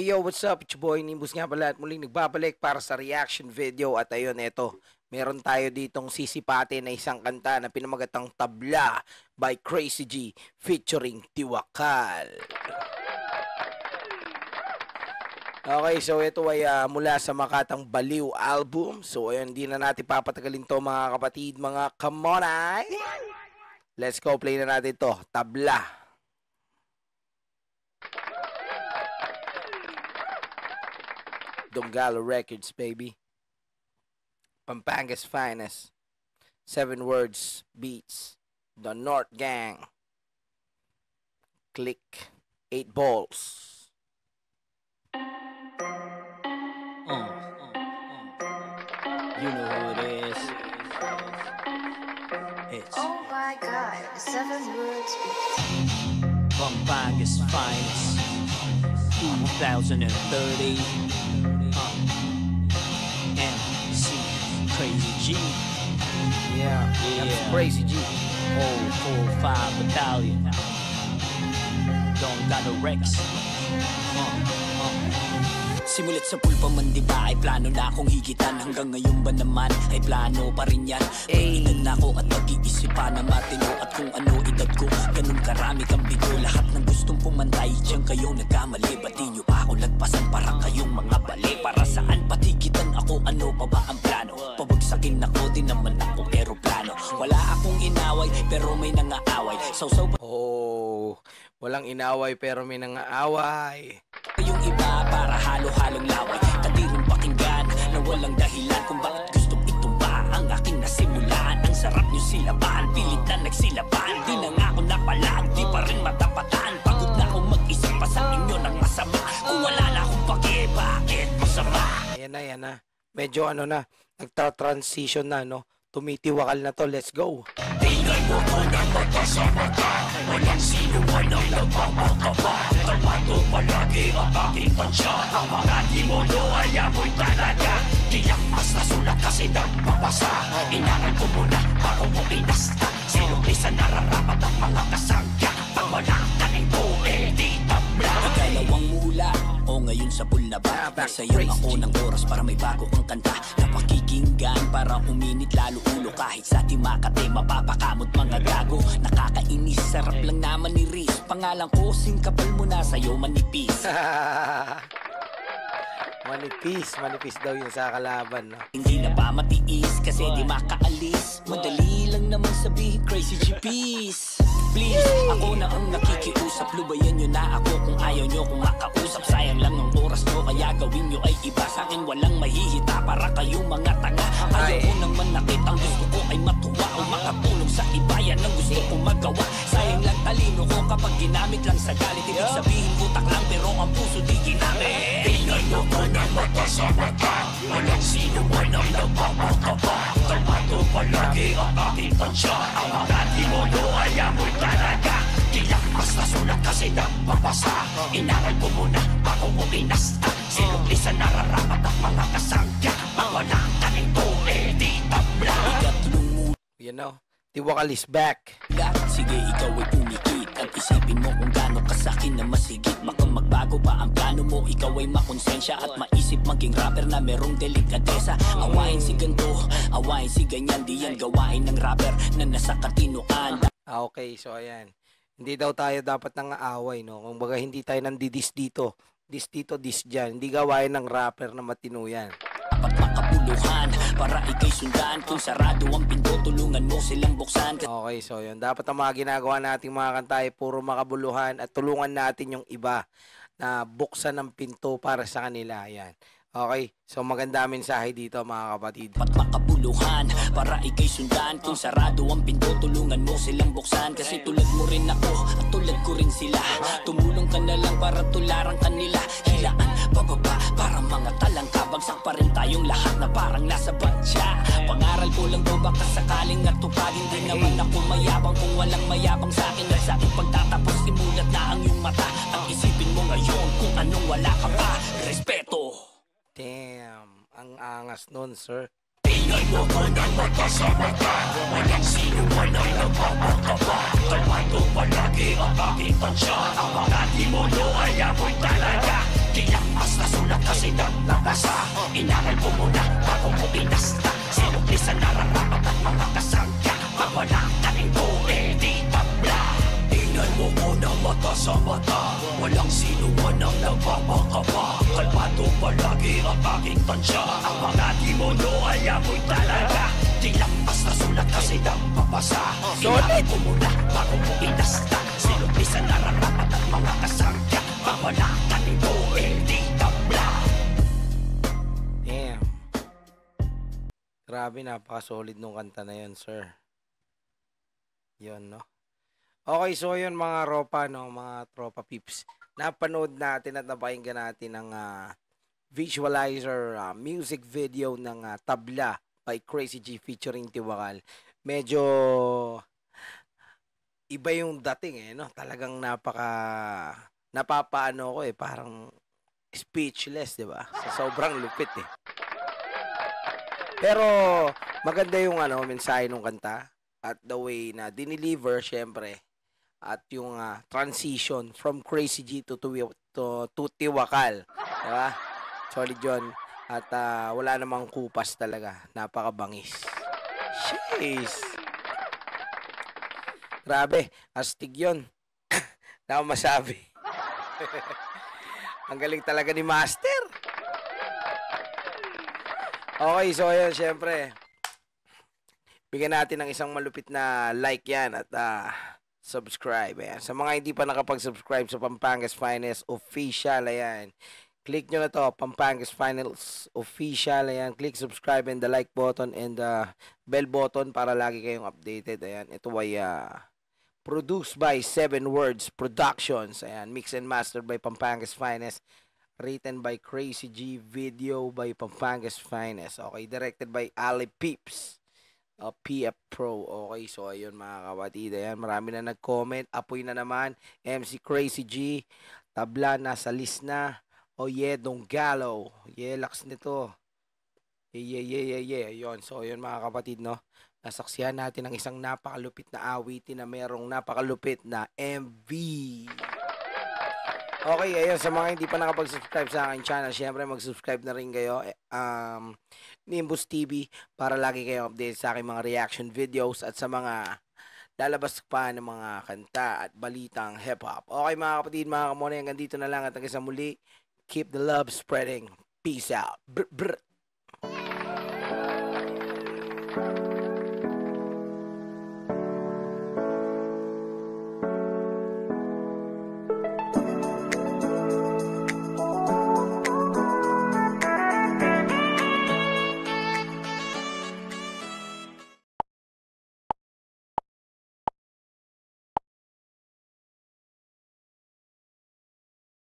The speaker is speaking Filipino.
Yo, what's up? It's your boy Nimbus nga pala at muling nagbabalik para sa reaction video. At ayun, eto, meron tayo ditong sisipate na isang kanta na pinamagatang Tabla by Crazy G featuring Tiwakal. Okay, so ito ay mula sa Makatang Baliw album. So ayun, hindi na natin papatagalin to mga kapatid, mga kamonay. Let's go, play na natin to, Tabla. Donggala Records, baby. Pampanga's finest. 7 words, beats. The North Gang. Click. 8 balls. You know who it is. It's Oh my God, 7 words, beats. Pampanga's finest. 2030. MC Crazy G. Yeah, that's Crazy G. Whole 5 battalion. Donggala Rex. Simulat sa pulpa man diba ay plano na akong higitan. Hanggang ngayon ba naman ay plano pa rin yan. Pag-inan na ako at pag-iisipan na matino. At kung ano edad ko, ganun karami kang bigo. Lahat ng gustong pumantay, diyan kayong nagkamali. Ba't di nyo pa ako lagpasan para kayong mga bali? Para saan patigitan ako, ano pa ba ang plano? Pabagsakin ako, din naman ako aeroplano. Wala akong inaway, pero may nangaaway. Sausaw pa Walang inaway pero may nangaaway. Yung iba para halo-halong laway. Katiring pakinggan na walang dahilan kung bakit gustong itumba ang aking nasimulan. Ang sarap nyo silaban, pilit na nagsilaban. Di na nga ako napalag, di pa rin matapatan. Pagod na akong mag-isip pa sa inyo ng masama. Kung wala na akong pake, bakit masama? Ayan na. Medyo nagta-transition na, no? Tumitiwakal na to, let's go. Tingnan mo ko ng mata sa mata. Walang sino man ang nagmamakaba. Kalmado palagi ang aking pansya. Ang mga demonyo ay amoy talaga. Tiyak mas nasulat kasi nagpapasa. Inaral ko muna bago mo inasta. Sinumpisa nararapat ang mga kasangga. Pag wala ka ng buhay, di tabla. Nagalawang mula o ngayon sa pulna ba? Nagsayang ako ng oras para may bago kang kanta. Napakikinggan para uminit lalo ulo. Kahit sa Timakate mapapakamot mga gago. Nakakainis, sarap lang naman ni Riz. Pangalan ko, singkapal mo na sa'yo manipis. Manipis daw yun sa kalaban, no? Hindi na pa matiis kasi di makaalis. Madali lang naman sabihin Crazy G peace. Please, ako na ang nakikiusap. Lubayan nyo na ako kung ayaw nyo kung makausap. Sayang lang ang oras nyo kaya gawin nyo ay iba. Sa akin walang mahihita para kayong mga tanga. Ayaw ko nang manakit, ang gusto ko ay matuwa o makatulong sa iba. Yan ang gusto kong magawa. Sayang lang talino ko kapag ginamit lang sa galit. Ibig sabihin utak lang pero ang puso di ginamit. Tingnan mo ko ng mata sa mata. Walang sino man ang nagmamakaba. Kalmado palagi ang aking pansya. Ang mga demonyo ay amoy talaga. Tiyak mas nasulat kasi nagpapasa. Inaral ko muna bago mo inasta. Sinumpisa nararapat ang mga kasangga. Pag wala ka ng buhay, di tabla. You know, Tiwakal is back. Sige, ikaw ay pumikit. At isipin mo kung gaano ka sa'kin na masigit. Baka magbago pa ang plano mo. Ikaw ay makonsensya at maisip maging rapper na merong delikadesa. Awain si ganto, awain si ganyan. Di yan gawain ng rapper na nasa katinoan. Okay, so ayan. Hindi daw tayo dapat nang aaway, no? Kung baga hindi tayo nandidis dito. Dis dito, dis dyan. Hindi gawain ng rapper na matino yan. Dapat makabuluhan para ikay sundan. Kung sarado ang pinto, tulungan mo silang buksan. Okay, so yun. Dapat ang mga ginagawa nating mga kanta ay puro makabuluhan at tulungan natin yung iba na buksan ng pinto para sa kanila. Ayan. Okay, so maganda mensahe dito mga kapatid. Dapat makabuluhan para ikay sundan. Kung sarado ang pinto, tulungan mo silang buksan. Kasi tulad mo rin ako at tulad ko rin sila. Tumulong ka na lang para tularan kanila. Hilaan, bababa, para mga talangka. Bagsak pa rin tayong lahat na parang nasa badya. Pangaral ko lang to baka sakaling natupagin. Di naman ako mayabang kung walang mayabang sa akin. At sa aking pagtatapos, imulat na ang iyong mata. At isipin mo ngayon kung anong wala ka pa. Respeto. Damn, ang angas nun, sir. Tingnan mo ko ng mata sa mata. Walang sino man ang nagmamakaba. Kalmado palagi ang aking pansya. Ang mga demonyo ay amoy talaga. Di lang basta sulat kasi nagbabasa. Inaral ko muna bago mo inasta. Sinukli sa nararapat at mga kasangka. Pag wala ka rin ko, di tabla. Tingnan mo muna mata sa mata. Walang sinuman ang nagpapakapa. Kalmado palagi ang aking tansya. Ang mga demonyo ay amoy talaga. Di lang basta sulat kasi nagbabasa. Inaral ko muna bago mo inasta. Sinukli sa nararapat at mga kasangka. Pag wala ka rin ko, di tabla. Damn. Grabe, napaka-solid nung kanta na yun, sir. Yun, no? Okay, so yun mga ropa, no? Mga tropa peeps. Napanood natin at napakinggan natin ang visualizer music video ng Tabla by Crazy G featuring Tiwakal. Medyo iba yung dating, no? Talagang napapaano ko parang speechless, di ba? Sa sobrang lupit, Pero maganda yung mensahe ng kanta at the way na dineliver, syempre, at yung transition from Crazy G to Tiwakal, di ba? Solid yun. At wala namang kupas talaga. Napakabangis. Jeez. Grabe. Astig yun. Na masabi. Ang galing talaga ni Master. Okay, so yun, syempre. Bigyan natin ng isang malupit na like yan at subscribe. Ayan. Sa mga hindi pa nakapag-subscribe sa Pampangas Finest Official, ayan. Click nyo na to, Pampangas Finest Official. Ayan, click subscribe and the like button and the bell button para lagi kayong updated. Ayan, ito ay produced by 7 Words Productions. Ayan, mix and master by Pampangas Finest. Written by Crazy G, video by Pampangas Finest. Okay, directed by Ali Peeps. PF Pro. Okay, so ayun mga kapatid. Ayan, marami na nag-comment. Apoy na naman. MC Crazy G. Tabla nasa list na. Oh yeah, Donggalo. Yeah, lakas nito. Yeah. Ayun. So ayun mga kapatid, no. Nasaksihan natin ang isang napakalupit na awitin na merong napakalupit na MV. Okay, ayun, sa mga hindi pa nakapag-subscribe sa aking channel, syempre mag-subscribe na rin kayo, Nimbus TV, para lagi kayong update sa aking mga reaction videos at sa mga lalabas pa ng mga kanta at balitang hip-hop. Okay mga kapatid, mga kamonay, hanggang dito na lang at hanggang sa muli, keep the love spreading. Peace out. Brr, brr.